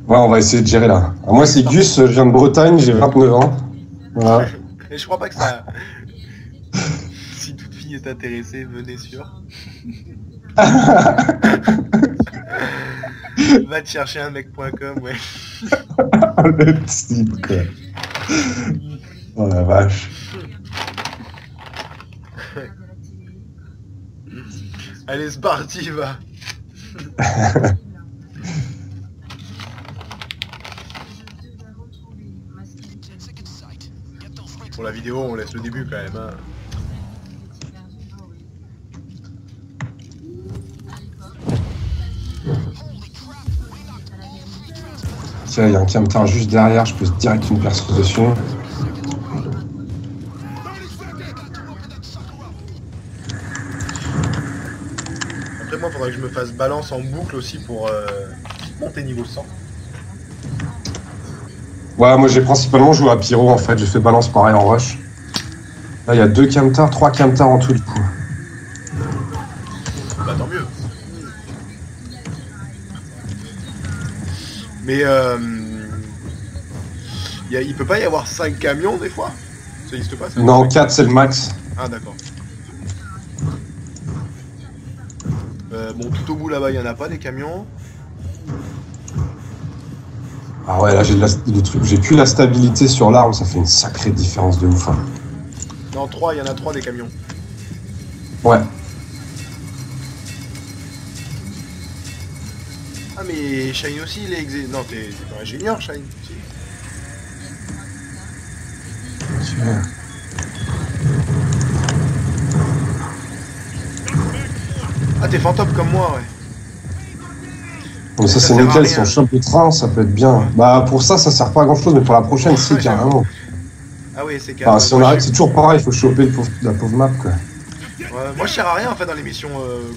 Ouais, on va essayer de gérer là. Alors, moi, c'est Gus, je viens de Bretagne, j'ai 29 ans. Voilà. Et je crois pas que ça... Si toute fille est intéressée, venez sur... Va te chercher un mec.com, ouais. Le type, quoi. Oh la vache. Allez, c'est parti, va. Pour la vidéo, on laisse le début quand même, hein. Tiens, il y a un camtar juste derrière, je peux direct une perce dessus. Après, moi, faudrait que je me fasse balance en boucle aussi pour monter niveau 100. Ouais, moi j'ai principalement joué à Pyro en fait, j'ai fait balance pareil en rush. Là, il y a 2 camtars, 3 camtars en tout du coup. Bah, tant mieux. Mais il peut pas y avoir 5 camions des fois? Ça existe pas ça? Non, 4 c'est le max. Ah d'accord. Bon, tout au bout là-bas, il y en a pas des camions. Ah ouais, là j'ai le truc, j'ai plus la stabilité sur l'arme, ça fait une sacrée différence de ouf. Hein. Non, 3, il y en a 3 des camions. Ouais. Ah mais Shine aussi, il est exé... Non, t'es pas ingénieur, Shine. Si. Tiens. Ah, t'es fantôme comme moi, ouais. Donc ça c'est sert à nickel, rien. si on chope le train, ça peut être bien. Bah pour ça sert pas à grand chose, mais pour la prochaine, si, carrément. Ah oui, c'est Enfin, si on arrête, c'est toujours pareil, il faut choper la pauvre map, quoi. Ouais, moi je sers à rien en fait dans les missions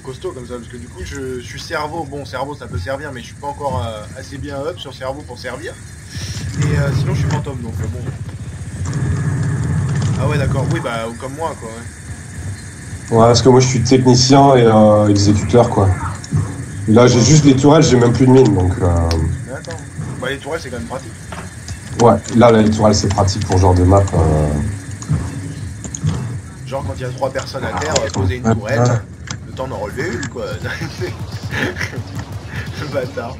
costaud comme ça, parce que du coup je suis cerveau, bon cerveau ça peut servir, mais je suis pas encore assez bien up sur cerveau pour servir. Et sinon je suis fantôme, donc bon. Ah ouais d'accord, oui bah comme moi quoi, ouais. Ouais, parce que moi je suis technicien et exécuteur, quoi. Et là j'ai juste les tourelles, j'ai même plus de mine, donc... D'accord. Bah les tourelles c'est quand même pratique. Ouais, là les tourelles c'est pratique pour ce genre de map. Genre quand il y a 3 personnes à terre, poser une tourelle, le temps d'en relever une quoi. Le bâtard.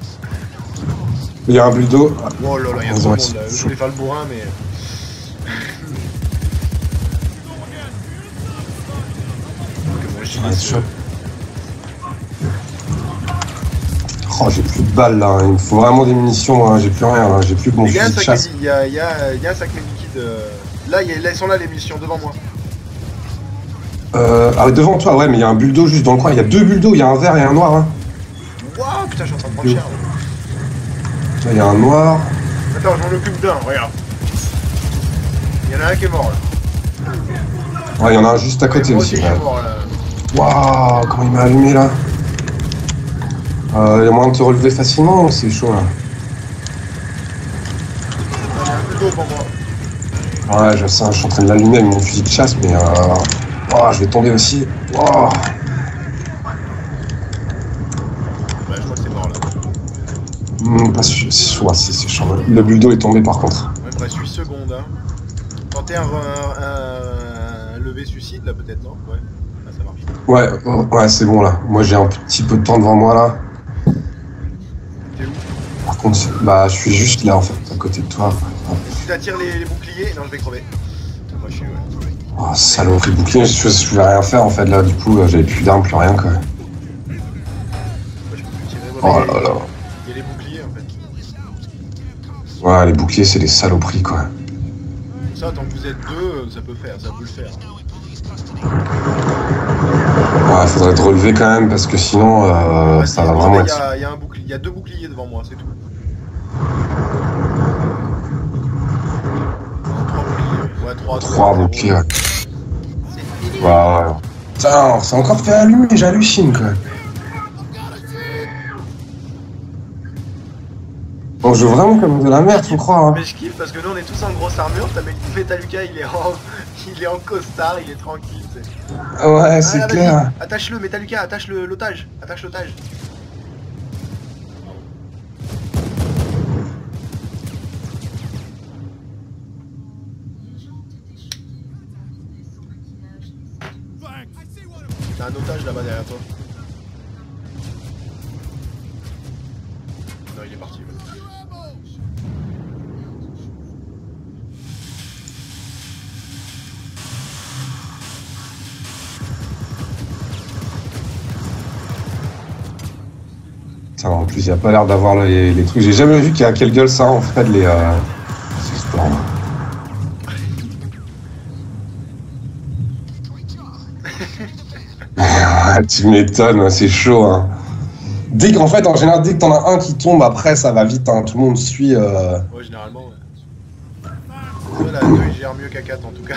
Il y a un bulldo. Oh là là, il y a trop de monde là, je voulais faire le bourrin mais... Oh, j'ai plus de balles là, hein. Il me faut vraiment des munitions, hein. J'ai plus rien, hein. J'ai plus que mon fusil de chasse. Il y a un sac médikit. Là, ils sont là les munitions devant moi. Ah, devant toi, ouais, mais il y a un bulldo juste dans le coin. Il y a 2 buldos, il y a un vert et un noir. Hein. Waouh, putain, je suis en train de prendre cher. Là, il y a un noir. Attends, je m'en occupe d'un, regarde. Il y en a un qui est mort là. Ouais, il y en a un juste à côté aussi. Waouh, comment il m'a allumé là. Il y a moyen de te relever facilement ou c'est chaud là? Il y a un bulldo pour moi. Ouais, je sais, je suis en train de l'allumer avec mon fusil de chasse, mais oh, je vais tomber aussi. Wow. Ouais, je crois que c'est mort là. Pas sûr, c'est chaud. Le bulldo est tombé par contre. Ouais, il me reste 8 secondes. Hein. Tentez un lever suicide là peut-être, non? Ouais, là ça marche. Ouais, c'est bon là. Moi j'ai un petit peu de temps devant moi là. T'es où? Par contre, bah je suis juste là en fait, à côté de toi. Tu t'attires les boucliers? Non, je vais crever. Moi je suis... Ouais. Oh, saloperie bouclier, je vais rien faire en fait là, du coup j'avais plus d'armes, plus rien quoi. Moi je peux plus tirer. Oh là là. Il y a les boucliers en fait. Ouais, les boucliers c'est des saloperies quoi. Ça, tant que vous êtes 2, ça peut le faire. Ouais, faudrait te relever quand même parce que sinon ça va vraiment être... Il y a 2 boucliers devant moi, c'est tout. 3 boucliers. Ouais. Putain, c'est encore fait allumer, j'hallucine quoi. On joue vraiment comme de la merde, faut croire. Hein. Mais je kiffe parce que nous on est tous en grosse armure, t'as Metalluca, il est en costard, il est tranquille. Ouais, c'est clair. Attache-le, Metalluca, attache l'otage. Attache l'otage. un otage là-bas derrière toi. Non, il est parti. Ouais. Putain, en plus, il a pas l'air d'avoir les trucs. J'ai jamais vu à quelle gueule ça en fait les. Ce sport, là. Tu m'étonnes, c'est chaud. Hein. En fait, en général, dès que t'en as un qui tombe, après, ça va vite. Hein. Tout le monde suit. Ouais, généralement, ouais. Voilà, 2 il gère mieux qu'à 4 en tout cas.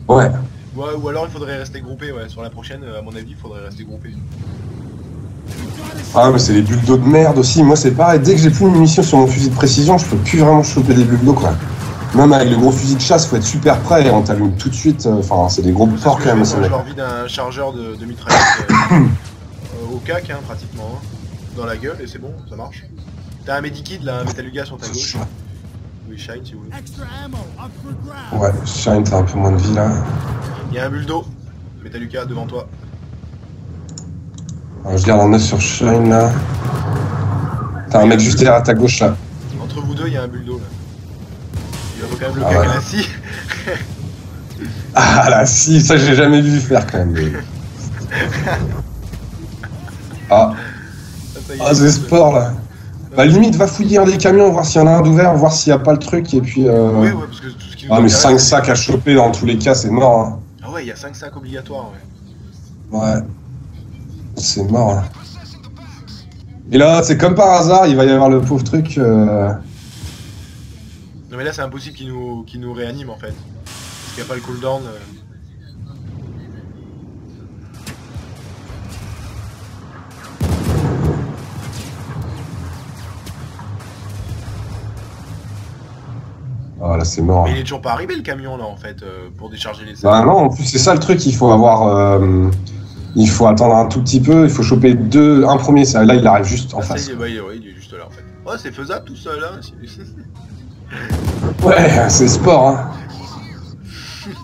Ouais. Ouais, ou alors il faudrait rester groupé, ouais. Sur la prochaine, à mon avis, il faudrait rester groupé. Ah, mais c'est les bulles d'eau de merde aussi. Moi, c'est pareil. Dès que j'ai plus de munitions sur mon fusil de précision, je peux plus vraiment choper des bulles d'eau, quoi. Même avec le gros fusil de chasse, faut être super prêt et on t'allume tout de suite. Enfin, c'est des gros porcs quand même. Je leur vide un chargeur de mitraillette au cac, hein, pratiquement, hein, dans la gueule et c'est bon, ça marche. T'as un medikit là, un Metaluga sur ta gauche. Oui, Shine si vous voulez. Ouais, Shine, t'as un peu moins de vie là. Il y a un bulle d'eau, Metaluga devant toi. Alors, je garde un œuf sur Shine là. T'as un mec juste derrière à ta gauche là. Entre vous deux, il y a un bulle d'eau là. Il faut quand même le Ah cac ouais. à la scie. Ah là, si, ça j'ai jamais vu faire quand même. Ah, c'est sport là. Bah limite va fouiller un des camions, voir s'il y en a un d'ouvert, voir s'il n'y a pas le truc et puis... Oui, ouais, parce que tout ce qui nous Ah mais intéresse, 5 sacs à choper dans tous les cas, c'est mort. Hein. Ah ouais, il y a 5 sacs obligatoires, ouais. Ouais. C'est mort. Hein. Et là, c'est comme par hasard, il va y avoir le pauvre truc... Non mais là c'est impossible qu'il nous réanime en fait. Parce qu'il n'y a pas le cooldown. Ah là, c'est mort. Mais Hein. il est toujours pas arrivé le camion là en fait pour décharger les sacs. Bah non, en plus c'est ça le truc, il faut avoir... il faut attendre un tout petit peu, il faut choper un premier, là il arrive juste en face. Bah, il est juste là en fait. Ouais, c'est faisable tout seul hein. Ouais, c'est sport hein.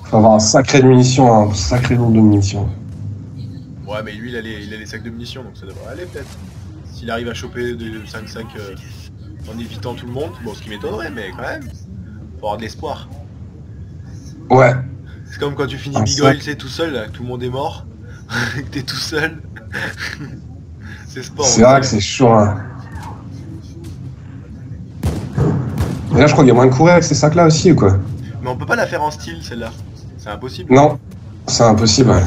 Faut avoir un sacré de munitions, un sacré nombre de munitions. Ouais, mais lui il a les sacs de munitions donc ça devrait aller peut-être. S'il arrive à choper 5 sacs en évitant tout le monde, bon ce qui m'étonnerait mais quand même, faut avoir de l'espoir. Ouais. C'est comme quand tu finis Un Big Oil, sac. tu sais, tout seul, là, que tout le monde est mort, que t'es tout seul. C'est sport. C'est vrai que c'est chaud hein. Et là je crois qu'il y a moyen de courir avec ces sacs là aussi ou quoi? Mais on peut pas la faire en style celle-là. C'est impossible. Non, c'est impossible. Ouais,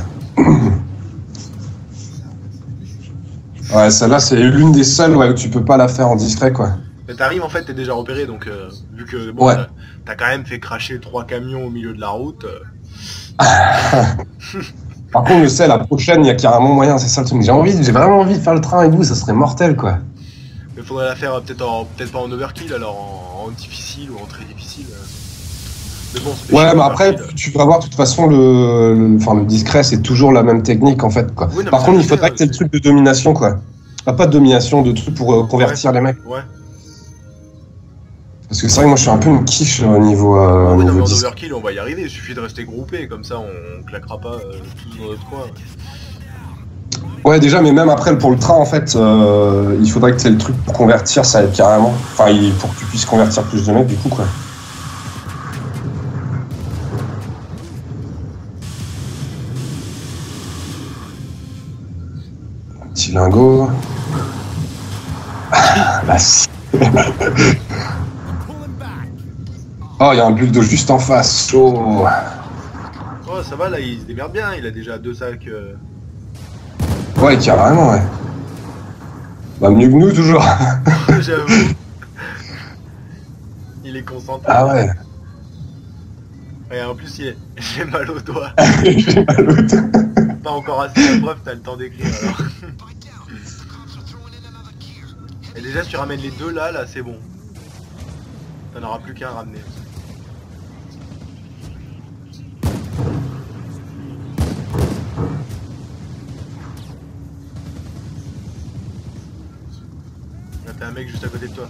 ouais celle-là c'est l'une des seules ouais, où tu peux pas la faire en discret quoi. Mais t'arrives en fait, t'es déjà repéré donc vu que bon, Ouais. t'as quand même fait cracher 3 camions au milieu de la route. Par contre, je sais, la prochaine, il y a carrément moyen, c'est ça le truc. J'ai vraiment envie de faire le train avec vous, ça serait mortel quoi. Mais faudrait la faire peut-être pas en overkill, alors en difficile ou en très difficile. Mais bon, ça fait Ouais, chier, mais en après, overkill. tu vas voir, de toute façon, le discret, c'est toujours la même technique en fait quoi. Oui, non, Par mais contre, ça, il faudrait je que sais, t'aies le truc de domination quoi. Pas de domination, de trucs pour convertir les mecs. Ouais. Parce que c'est vrai que moi je suis un peu une quiche au niveau, Oui, non, mais en disque. overkill, on va y arriver. Il suffit de rester groupé, comme ça on claquera pas tous dans notre coin. Ouais, déjà, mais même après, pour le train, en fait, il faudrait que tu aies le truc pour convertir, ça aide carrément. Enfin, pour que tu puisses convertir plus de mecs, du coup, quoi. Petit lingot. Ah, bah si. Oh, il y a un bulle juste en face. Oh. Oh, ça va là, il se démerde bien. Il a déjà 2 sacs. Ouais, carrément, ouais. Bah, mieux que nous, toujours. J'avoue. Il est concentré. Ah ouais. Et en plus, j'ai mal au doigt. J'ai mal au dos. Pas encore assez la preuve, t'as le temps d'écrire alors. Et déjà, si tu ramènes les deux là, c'est bon. T'en auras plus qu'un à ramener. Là, t'as un mec juste à côté de toi.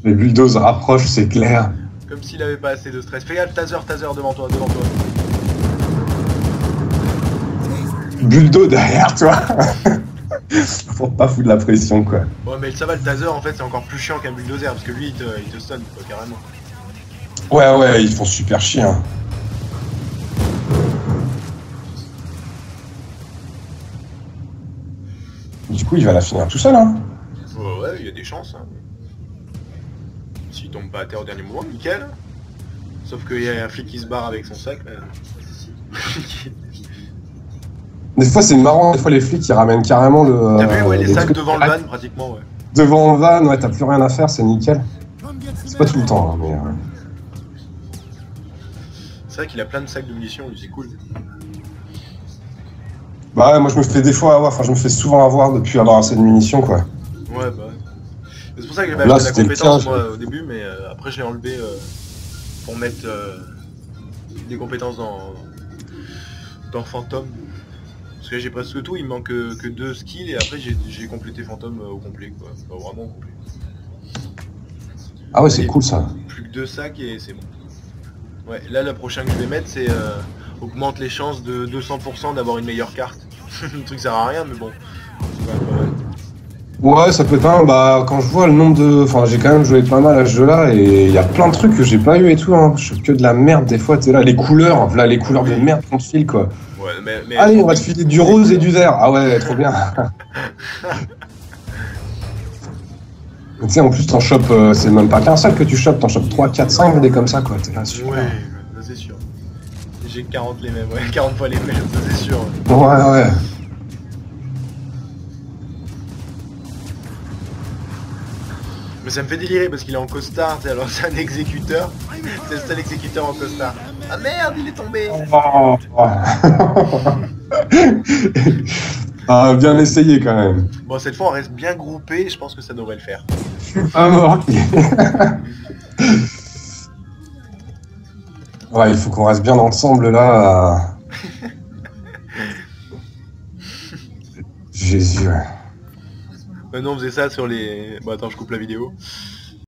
Les bulldozers rapprochent, c'est clair. Comme s'il avait pas assez de stress. Fais gaffe, taser devant toi, devant toi. Bulldo derrière toi. Pour pas foutre la pression, quoi. Ouais, mais ça va, le taser en fait c'est encore plus chiant qu'un bulldozer parce que lui il te stun quoi, carrément. Ouais, ils font super chier. Hein. Du coup, il va la finir tout seul, hein. Ouais, il y a des chances. Hein. S'il tombe pas à terre au dernier moment, nickel. Sauf qu'il y a un flic qui se barre avec son sac. Là. Des fois, c'est marrant. Des fois, les flics, ils ramènent carrément le. T'as vu, ouais, les sacs trucs devant le van, pratiquement, ouais. Devant le van, ouais, t'as plus rien à faire, c'est nickel. C'est pas tout le temps, hein, mais. C'est vrai qu'il a plein de sacs de munitions, c'est cool. Bah ouais, moi je me fais des fois avoir, enfin je me fais souvent avoir depuis avoir assez de munitions, quoi. Ouais, bah ouais. C'est pour ça que j'avais acheté la compétence moi au début, mais après je l'ai enlevé pour mettre des compétences dans Phantom. Parce que j'ai presque tout, il me manque que 2 skills et après j'ai complété Phantom au complet, quoi. Enfin, vraiment au complet. Ah ouais, c'est cool ça. Plus que 2 sacs et c'est bon. Ouais, là la prochaine que je vais mettre c'est augmente les chances de 200% d'avoir une meilleure carte. Le truc sert à rien mais bon. C'est quand même pas mal. Ouais, ça peut être un. Bah, quand je vois le nombre de. Enfin, j'ai quand même joué pas mal à ce jeu-là et il y a plein de trucs que j'ai pas eu et tout. Hein. Je fais que de la merde des fois. T'es là, les couleurs de merde qu'on te file, quoi. Ouais, mais allez, on va te filer du rose et du vert. Ah ouais, trop bien. Tu sais, en plus, t'en chopes. C'est même pas qu'un seul que tu chopes. T'en chopes 3, 4, 5 des comme ça, quoi. T'es là, super. Ouais, ça c'est sûr. J'ai 40 les mêmes, ouais, 40 fois les mêmes, ça c'est sûr. Ouais. Mais ça me fait délirer parce qu'il est en costard, alors c'est un exécuteur. C'est le seul exécuteur en costard. Ah merde, il est tombé. Oh. Ah, bien essayé quand même. Bon, cette fois on reste bien groupé, je pense que ça devrait le faire. Ah mort. Ouais, il faut qu'on reste bien ensemble là. Jésus. Maintenant on faisait ça sur les... Bon attends, je coupe la vidéo.